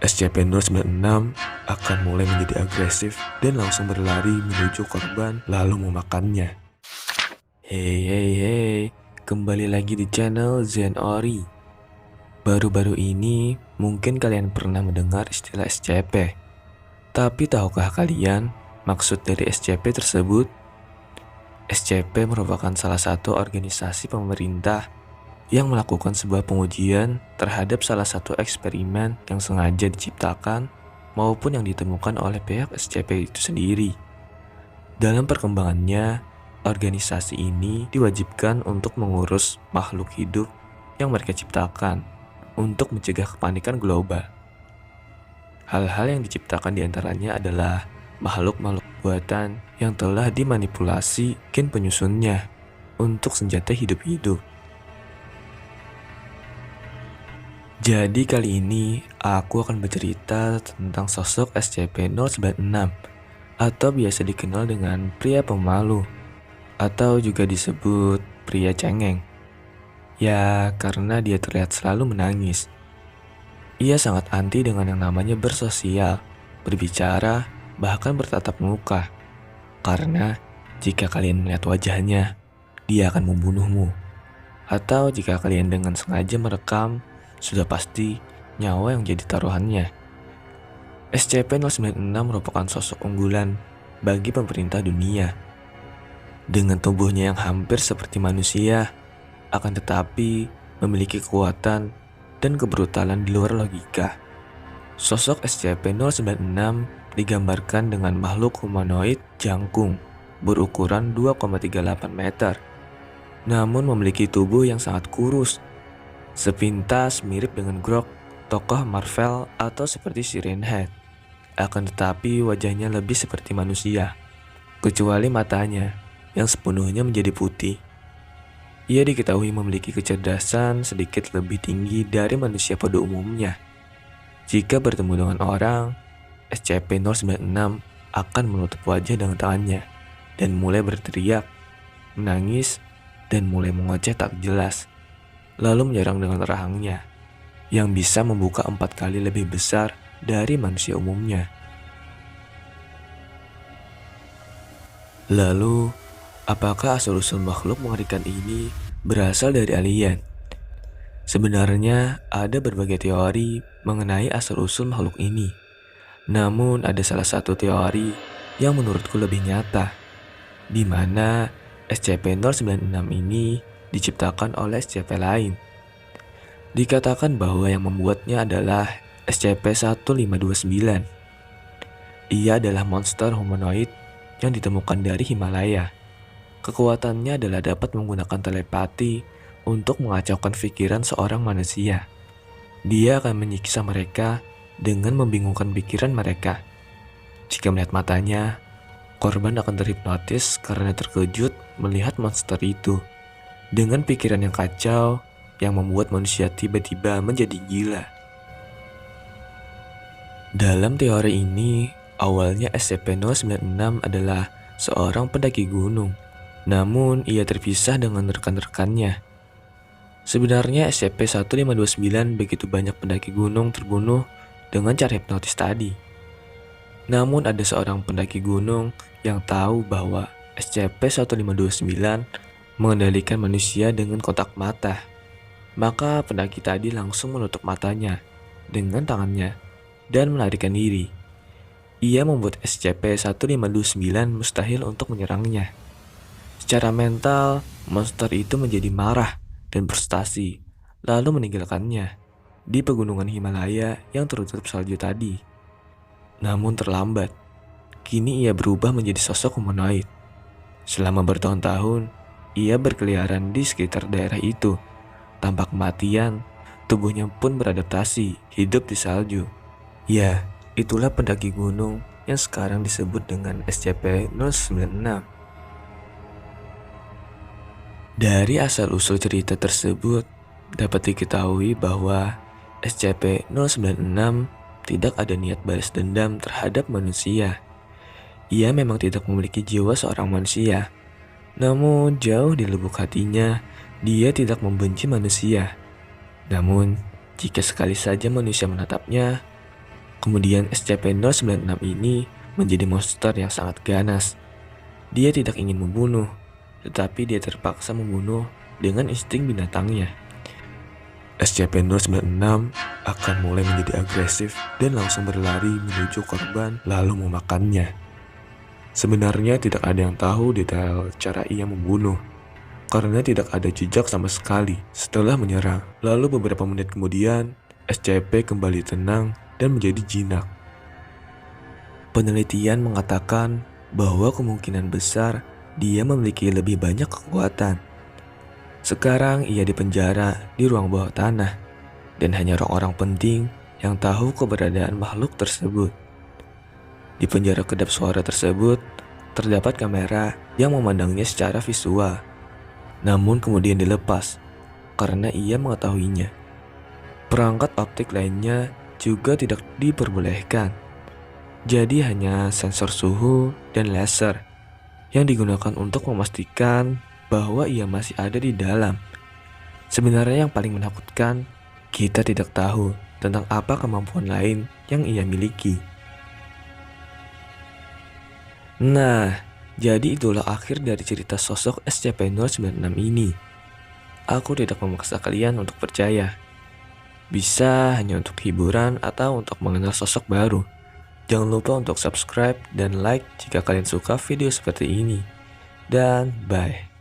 SCP-096 akan mulai menjadi agresif dan langsung berlari menuju korban lalu memakannya. Hey, kembali lagi di channel Zen Ori. Baru-baru ini mungkin kalian pernah mendengar istilah SCP. Tapi tahukah kalian maksud dari SCP tersebut? SCP merupakan salah satu organisasi pemerintah yang melakukan sebuah pengujian terhadap salah satu eksperimen yang sengaja diciptakan maupun yang ditemukan oleh pihak SCP itu sendiri. Dalam perkembangannya, organisasi ini diwajibkan untuk mengurus makhluk hidup yang mereka ciptakan untuk mencegah kepanikan global. Hal-hal yang diciptakan diantaranya adalah makhluk-makhluk buatan yang telah dimanipulasi gen penyusunnya untuk senjata hidup-hidup. Jadi kali ini aku akan bercerita tentang sosok SCP-096 atau biasa dikenal dengan pria pemalu atau juga disebut pria cengeng. Ya, karena dia terlihat selalu menangis. Ia sangat anti dengan yang namanya bersosial, berbicara, bahkan bertatap muka. Karena jika kalian melihat wajahnya, dia akan membunuhmu. Atau jika kalian dengan sengaja merekam, sudah pasti nyawa yang jadi taruhannya. SCP-096 merupakan sosok unggulan bagi pemerintah dunia. Dengan tubuhnya yang hampir seperti manusia, akan tetapi memiliki kekuatan dan kebrutalan di luar logika. Sosok SCP-096 digambarkan dengan makhluk humanoid jangkung berukuran 2,38 meter, namun memiliki tubuh yang sangat kurus. Sepintas mirip dengan Grok, tokoh Marvel atau seperti Siren Head. Akan tetapi wajahnya lebih seperti manusia, kecuali matanya yang sepenuhnya menjadi putih. Ia diketahui memiliki kecerdasan sedikit lebih tinggi dari manusia pada umumnya. Jika bertemu dengan orang, SCP-096 akan menutup wajah dengan tangannya dan mulai berteriak, menangis, dan mulai mengoceh tak jelas. Lalu menyerang dengan rahangnya yang bisa membuka 4 kali lebih besar dari manusia umumnya. Lalu, apakah asal-usul makhluk mengerikan ini berasal dari alien? Sebenarnya ada berbagai teori mengenai asal-usul makhluk ini. Namun ada salah satu teori yang menurutku lebih nyata, di mana SCP-096 ini diciptakan oleh SCP lain. Dikatakan bahwa yang membuatnya adalah SCP-1529. Ia adalah monster humanoid yang ditemukan dari Himalaya. Kekuatannya adalah dapat menggunakan telepati untuk mengacaukan pikiran seorang manusia. Dia akan menyiksa mereka dengan membingungkan pikiran mereka. Jika melihat matanya, korban akan terhipnotis karena terkejut melihat monster itu. Dengan pikiran yang kacau yang membuat manusia tiba-tiba menjadi gila. Dalam teori ini, awalnya SCP-096 adalah seorang pendaki gunung. Namun, ia terpisah dengan rekan-rekannya. Sebenarnya SCP-1529 begitu banyak pendaki gunung terbunuh dengan cara hipnotis tadi. Namun ada seorang pendaki gunung yang tahu bahwa SCP-1529 mengendalikan manusia dengan kotak mata. Maka pendaki tadi langsung menutup matanya dengan tangannya dan melarikan diri. Ia membuat SCP-1529 mustahil untuk menyerangnya. Secara mental, monster itu menjadi marah dan frustasi, lalu meninggalkannya di pegunungan Himalaya yang tertutup salju tadi. Namun terlambat, kini ia berubah menjadi sosok humanoid. Selama bertahun-tahun, ia berkeliaran di sekitar daerah itu. Tanpa kematian, tubuhnya pun beradaptasi hidup di salju. Ya, itulah pendaki gunung yang sekarang disebut dengan SCP-096. Dari asal-usul cerita tersebut, dapat diketahui bahwa SCP-096 tidak ada niat balas dendam terhadap manusia. Ia memang tidak memiliki jiwa seorang manusia. Namun jauh di lubuk hatinya, dia tidak membenci manusia. Namun, jika sekali saja manusia menatapnya, Kemudian SCP-096 ini menjadi monster yang sangat ganas. Dia tidak ingin membunuh, tetapi dia terpaksa membunuh dengan insting binatangnya. SCP-096 akan mulai menjadi agresif dan langsung berlari menuju korban lalu memakannya. Sebenarnya tidak ada yang tahu detail cara ia membunuh, karena tidak ada jejak sama sekali setelah menyerang. Lalu beberapa menit kemudian, SCP kembali tenang dan menjadi jinak. Penelitian mengatakan bahwa kemungkinan besar dia memiliki lebih banyak kekuatan. Sekarang ia dipenjara di ruang bawah tanah, dan hanya orang-orang penting yang tahu keberadaan makhluk tersebut. Di penjara kedap suara tersebut, terdapat kamera yang memandangnya secara visual, namun kemudian dilepas karena ia mengetahuinya. Perangkat optik lainnya juga tidak diperbolehkan. Jadi hanya sensor suhu dan laser yang digunakan untuk memastikan bahwa ia masih ada di dalam. Sebenarnya yang paling menakutkan, kita tidak tahu tentang apa kemampuan lain yang ia miliki. Nah, jadi itulah akhir dari cerita sosok SCP-096 ini. Aku tidak memaksa kalian untuk percaya. Bisa hanya untuk hiburan atau untuk mengenal sosok baru. Jangan lupa untuk subscribe dan like jika kalian suka video seperti ini. Dan bye.